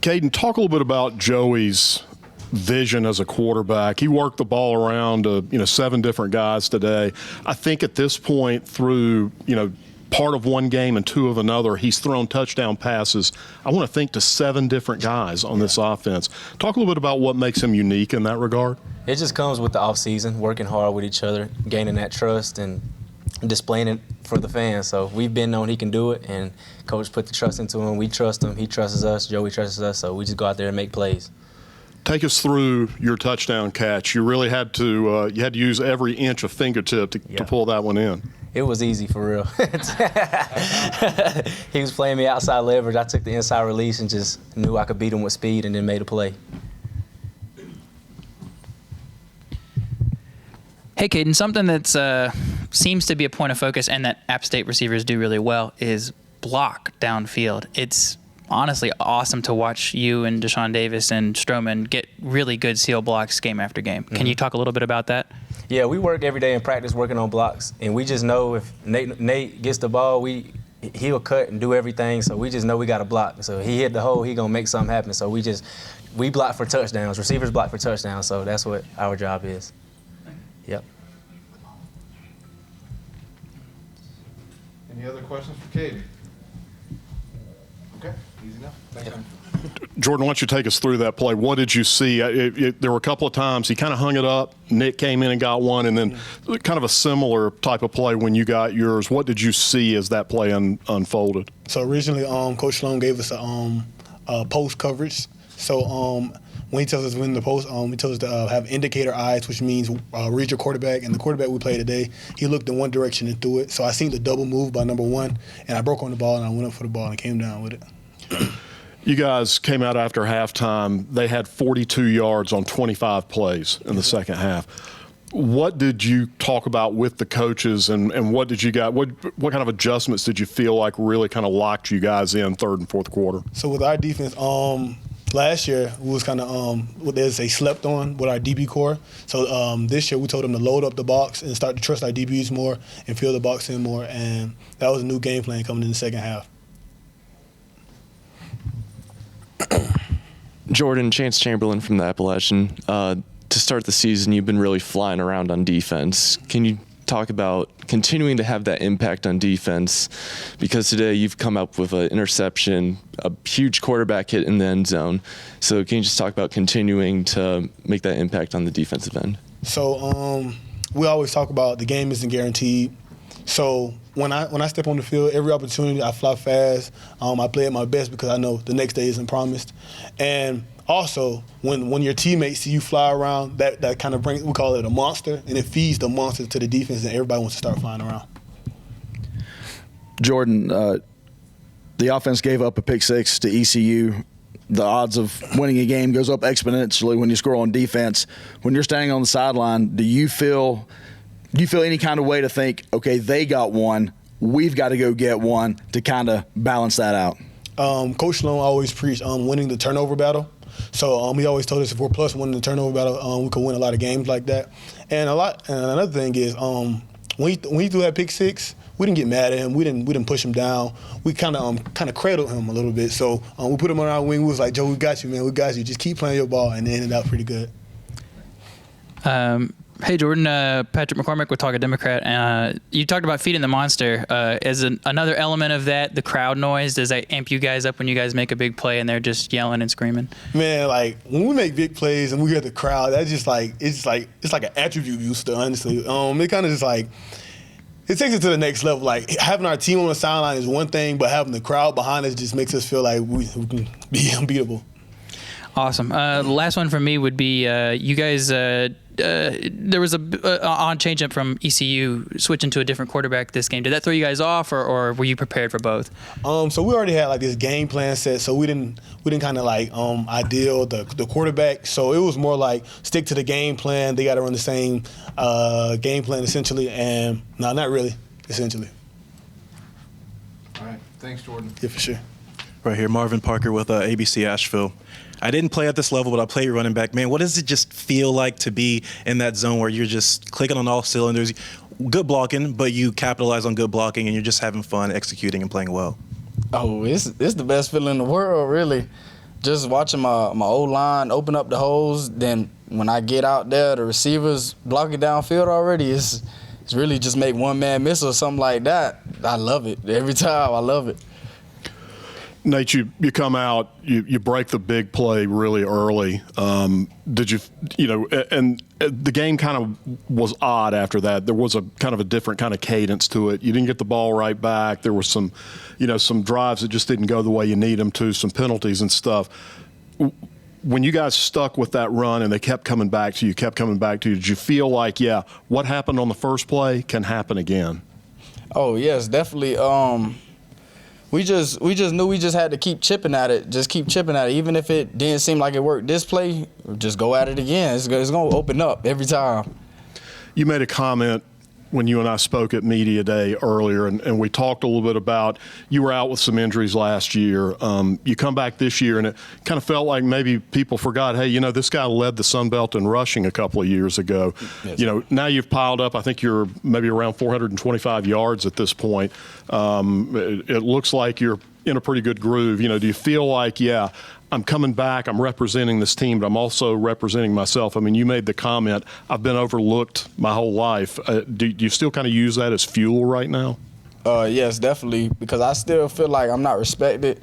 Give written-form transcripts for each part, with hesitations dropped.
Kaden, talk a little bit about Joey's vision as a quarterback. He worked the ball around to 7 different guys today. I think at this point, through part of one game and 2 of another, he's thrown touchdown passes, I want to think, to 7 different guys on this offense. Talk a little bit about what makes him unique in that regard. It just comes with the offseason, working hard with each other, gaining that trust, and displaying it for the fans. So we've been known he can do it, and Coach put the trust into him. We trust him. He trusts us. Joey trusts us. So we just go out there and make plays. Take us through your touchdown catch. You really had to use every inch of fingertip to pull that one in. It was easy, for real. He was playing me outside leverage. I took the inside release and just knew I could beat him with speed, and then made a play. Hey, Kaden, something that seems to be a point of focus and that App State receivers do really well is block downfield. It's honestly awesome to watch you and Deshaun Davis and Stroman get really good seal blocks game after game. Can you talk a little bit about that? Yeah, we work every day in practice working on blocks, and we just know if Nate gets the ball, he'll cut and do everything, so we just know we got to block. So he hit the hole, he going to make something happen. So we block for touchdowns. Receivers block for touchdowns, so that's what our job is. Yep. Any other questions for Kaden? Okay, easy enough. Thanks, man. Jordan, why don't you take us through that play? What did you see? There were a couple of times he kind of hung it up. Nick came in and got one, and then kind of a similar type of play when you got yours. What did you see as that play unfolded? So originally, Coach Sloan gave us a post coverage. So when he tells us to win the post, he tells us to have indicator eyes, which means read your quarterback. And the quarterback we played today, he looked in one direction and threw it. So I seen the double move by number 1, and I broke on the ball, and I went up for the ball and came down with it. You guys came out after halftime. They had 42 yards on 25 plays in the second half. What did you talk about with the coaches, and what did you got? What kind of adjustments did you feel like really kind of locked you guys in third and fourth quarter? So with our defense, last year we was kind of what they say slept on with our DB core. So this year we told them to load up the box and start to trust our DBs more and fill the box in more, and that was a new game plan coming in the second half. Jordan, Chance Chamberlain from the Appalachian. To start the season, you've been really flying around on defense. Can you talk about continuing to have that impact on defense? Because today you've come up with an interception, a huge quarterback hit in the end zone. So can you just talk about continuing to make that impact on the defensive end? So we always talk about the game isn't guaranteed. So when I step on the field, every opportunity I fly fast. I play at my best because I know the next day isn't promised. And also, when your teammates see you fly around, that kind of brings, we call it a monster, and it feeds the monster to the defense, and everybody wants to start flying around. Jordan, the offense gave up a pick 6 to ECU. The odds of winning a game goes up exponentially when you score on defense. When you're standing on the sideline, do you feel any kind of way to think, okay, they got one, we've got to go get one to kind of balance that out? Coach Sloan always preached winning the turnover battle. So he always told us if we're plus one in the turnover battle, we could win a lot of games like that. And another thing is when he threw that pick 6, we didn't get mad at him. We didn't push him down. We kind of cradled him a little bit. So we put him on our wing. We was like, Joe, we got you, man. We got you. Just keep playing your ball, and it ended up pretty good. Hey, Jordan, Patrick McCormick with Talk a Democrat. You talked about feeding the monster. As another element of that, the crowd noise, does that amp you guys up when you guys make a big play and they're just yelling and screaming? Man, like when we make big plays and we hear the crowd, that's just like it's like an attribute used to, honestly. It kind of just like it takes it to the next level. Like having our team on the sideline is one thing, but having the crowd behind us just makes us feel like we can be unbeatable. Awesome. The last one from me would be you guys. There was a on change-up from ECU switching to a different quarterback this game. Did that throw you guys off, or were you prepared for both? So we already had like this game plan set, so we didn't kind of like ideal the quarterback. So it was more like stick to the game plan. They got to run the same game plan essentially, and no, not really, essentially. All right, thanks, Jordan. Yeah, for sure. Right here, Marvin Parker with ABC Asheville. I didn't play at this level, but I played running back. Man, what does it just feel like to be in that zone where you're just clicking on all cylinders? Good blocking, but you capitalize on good blocking, and you're just having fun executing and playing well. Oh, it's the best feeling in the world, really. just watching my O-line open up the holes. Then when I get out there, the receivers blocking downfield already. It's really just make one man miss or something like that. I love it every time. I love it. Nate, you come out, you break the big play really early. Did you and the game kind of was odd after that. There was a kind of a different kind of cadence to it. You didn't get the ball right back. There were some drives that just didn't go the way you need them to, some penalties and stuff. When you guys stuck with that run and they kept coming back to you, did you feel like, yeah, what happened on the first play can happen again? Oh, yes, definitely. We just knew we just had to keep chipping at it. Even if it didn't seem like it worked this play, just go at it again. It's going to open up every time. You made a comment when you and I spoke at Media Day earlier, and we talked a little bit about you were out with some injuries last year. You come back this year, and it kind of felt like maybe people forgot, hey, this guy led the Sun Belt in rushing a couple of years ago. Yes. Now you've piled up, I think you're maybe around 425 yards at this point. It looks like you're in a pretty good groove. Do you feel like, yeah, I'm coming back, I'm representing this team, but I'm also representing myself? I mean, you made the comment, I've been overlooked my whole life. Do you still kind of use that as fuel right now? Yes, definitely, because I still feel like I'm not respected,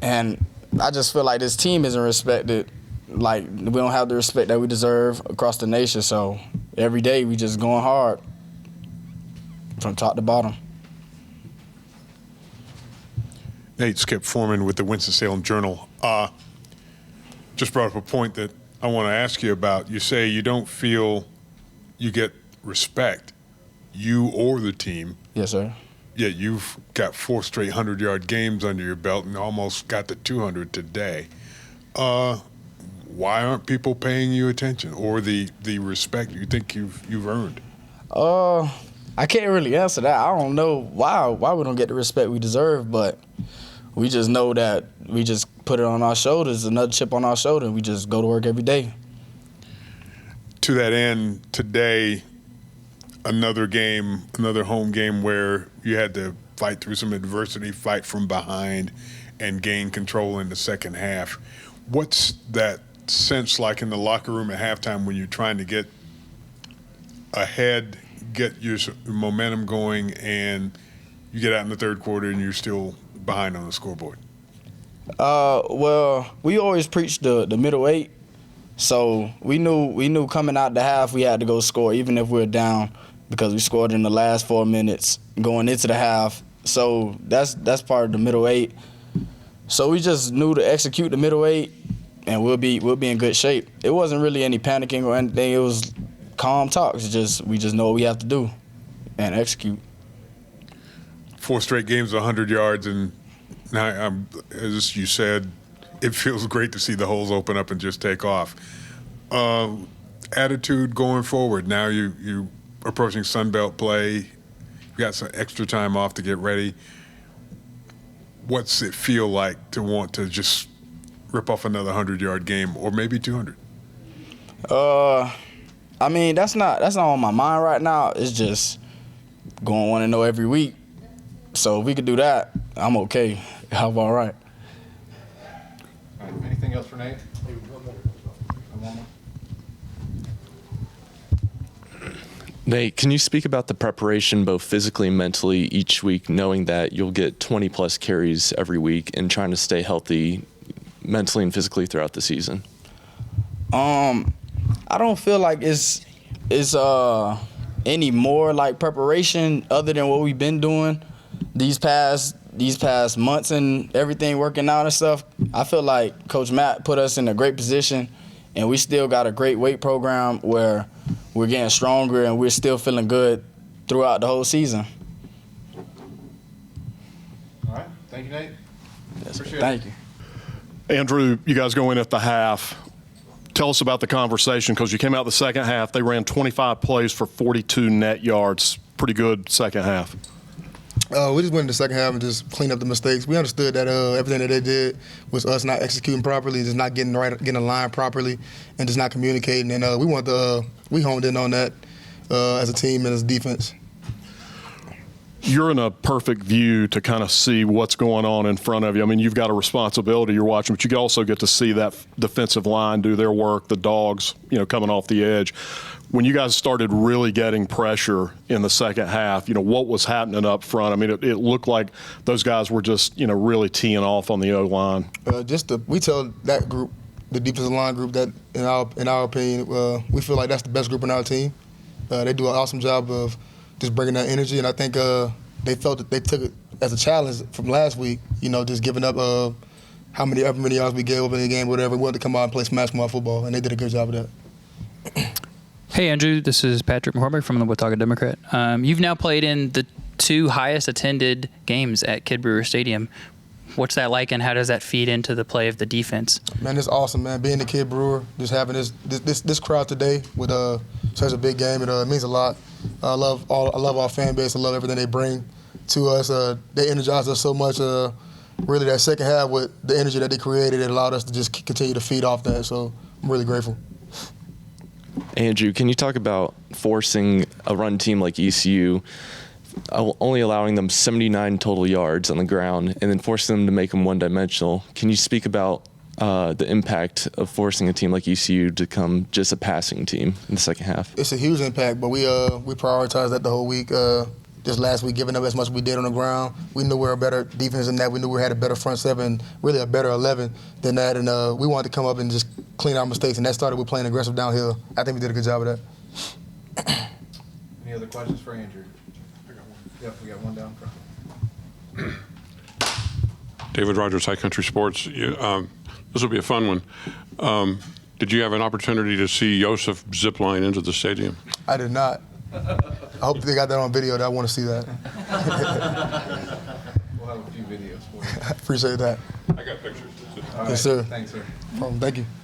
and I just feel like this team isn't respected. Like, we don't have the respect that we deserve across the nation, so every day we just going hard from top to bottom. Nate, Skip Foreman with the Winston-Salem Journal. Just brought up a point that I want to ask you about. You say you don't feel you get respect, you or the team. Yes, sir. Yet you've got 4 straight 100-yard games under your belt and almost got to 200 today. Why aren't people paying you attention or the respect you think you've earned? I can't really answer that. I don't know why we don't get the respect we deserve, but we just know that we just put it on our shoulders, another chip on our shoulder, and we just go to work every day. To that end, today, another home game where you had to fight through some adversity, fight from behind, and gain control in the second half. What's that sense like in the locker room at halftime when you're trying to get ahead, get your momentum going, and you get out in the third quarter and you're still behind on the scoreboard? Well, we always preached the middle 8, so we knew coming out the half we had to go score, even if we were down, because we scored in the last 4 minutes going into the half. So that's part of the middle 8. So we just knew to execute the middle 8, and we'll be in good shape. It wasn't really any panicking or anything. It was calm talks. We just know what we have to do and execute. 4 straight games, 100 yards, and now, as you said, it feels great to see the holes open up and just take off. Attitude going forward. Now you approaching Sun Belt play. You got some extra time off to get ready. What's it feel like to want to just rip off another 100-yard game, or maybe 200? I mean, that's not on my mind right now. It's just going 1-0 every week. So if we could do that, I'm okay. I'm all right. All right, anything else for Nate? Maybe one more. Nate, can you speak about the preparation both physically and mentally each week, knowing that you'll get 20-plus carries every week and trying to stay healthy mentally and physically throughout the season? I don't feel like it's any more like preparation other than what we've been doing these past months and everything, working out and stuff. I feel like Coach Matt put us in a great position, and we still got a great weight program where we're getting stronger and we're still feeling good throughout the whole season. All right. Thank you, Nate. Yes, Appreciate thank you. Andrew, you guys go in at the half. Tell us about the conversation, because you came out the second half. They ran 25 plays for 42 net yards. Pretty good second half. We just went in the second half and just cleaned up the mistakes. We understood that everything that they did was us not executing properly, just not getting a line properly, and just not communicating. And we honed in on that as a team and as a defense. you're in a perfect view to kind of see what's going on in front of you. I mean, you've got a responsibility you're watching, but you also get to see that defensive line do their work, the dogs, coming off the edge. When you guys started really getting pressure in the second half, what was happening up front? I mean, it looked like those guys were just, really teeing off on the O-line. We tell that group, the defensive line group, that in our opinion, we feel like that's the best group in our team. They do an awesome job of just bringing that energy, and I think they felt that they took it as a challenge from last week, just giving up how many yards we gave up in the game, whatever. We wanted to come out and play smash mouth football, and they did a good job of that. Hey, Andrew, this is Patrick McCormick from the Watauga Democrat. You've now played in the 2 highest attended games at Kid Brewer Stadium. What's that like, and how does that feed into the play of the defense? Man, it's awesome, man. Being the Kid Brewer, just having this crowd today with such a big game, it means a lot. I love our fan base. I love everything they bring to us. They energize us so much. Really, that second half with the energy that they created, it allowed us to just continue to feed off that. So I'm really grateful. Andrew, can you talk about forcing a run team like ECU, only allowing them 79 total yards on the ground, and then forcing them to make them one-dimensional? Can you speak about the impact of forcing a team like ECU to become just a passing team in the second half? It's a huge impact, but we prioritized that the whole week. Just last week, giving up as much as we did on the ground. We knew we were a better defense than that. We knew we had a better front seven, really a better 11 than that. And we wanted to come up and just clean our mistakes. And that started with playing aggressive downhill. I think we did a good job of that. Any other questions for Andrew? I got one. Yep, we got one down front. David Rogers, High Country Sports. This will be a fun one. Did you have an opportunity to see Joseph zipline into the stadium? I did not. I hope they got that on video. I want to see that. We'll have a few videos for you. Appreciate that. I got pictures. All right. Yes, sir. Thanks, sir. Thank you.